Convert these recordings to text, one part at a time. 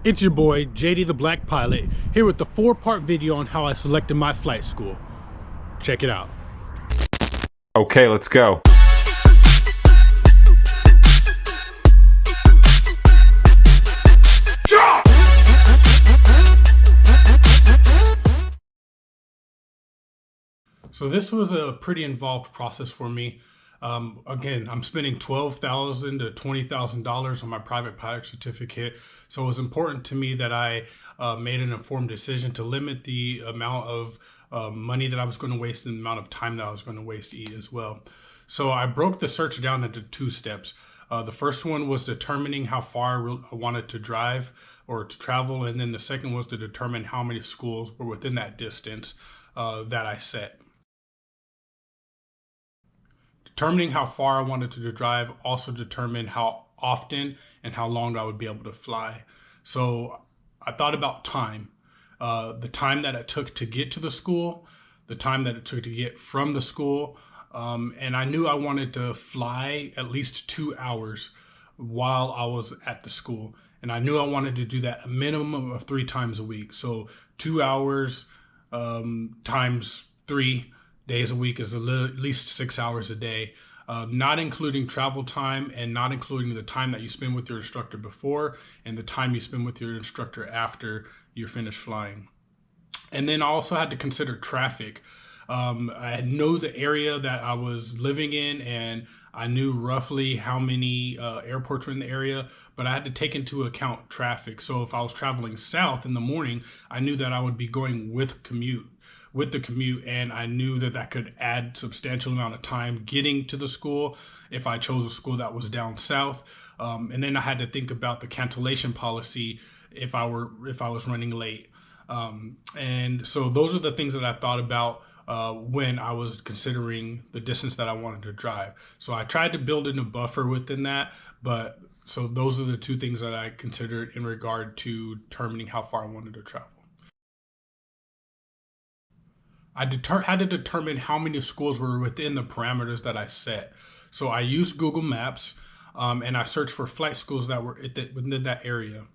It's your boy, JD the Black Pilot, here with the 4-part video on how I selected my flight school. Check it out. Okay, let's go. So this was a pretty involved process for me. Again, I'm spending $12,000 to $20,000 on my private pilot certificate. So it was important to me that I made an informed decision to limit the amount of money that I was going to waste and the amount of time that I was going to waste as well. So I broke the search down into 2 steps. The first one was determining how far I wanted to drive or to travel. And then the second was to determine how many schools were within that distance that I set. Determining how far I wanted to drive also determined how often and how long I would be able to fly. So I thought about time, the time that it took to get to the school, the time that it took to get from the school. And I knew I wanted to fly at least 2 hours while I was at the school. And I knew I wanted to do that a minimum of 3 times a week. So 2 hours times 3 days a week is at least 6 hours a day, not including travel time and not including the time that you spend with your instructor before and the time you spend with your instructor after you're finished flying. And then I also had to consider traffic. I know the area that I was living in and I knew roughly how many airports were in the area, but I had to take into account traffic. So if I was traveling south in the morning, I knew that I would be going with the commute, and I knew that that could add substantial amount of time getting to the school if I chose a school that was down south. And then I had to think about the cancellation policy if I was running late. And so those are the things that I thought about when I was considering the distance that I wanted to drive. So I tried to build in a buffer within that, but so those are the 2 things that I considered in regard to determining how far I wanted to travel. I had to determine how many schools were within the parameters that I set. So I used Google Maps and I searched for flight schools that were within that area.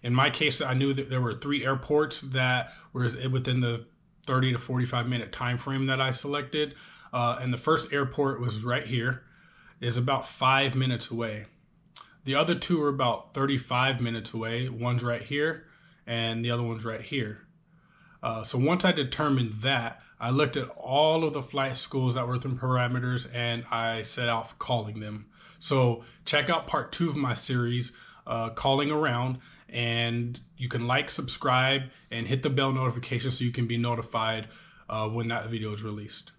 In my case, I knew that there were 3 airports that were within the 30 to 45 minute time frame that I selected. And the first airport was right here. It's about 5 minutes away. The other 2 are about 35 minutes away. One's right here and the other one's right here. So once I determined that, I looked at all of the flight schools that were within parameters and I set off calling them. So check out part 2 of my series, Calling Around, and you can like, subscribe, and hit the bell notification so you can be notified when that video is released.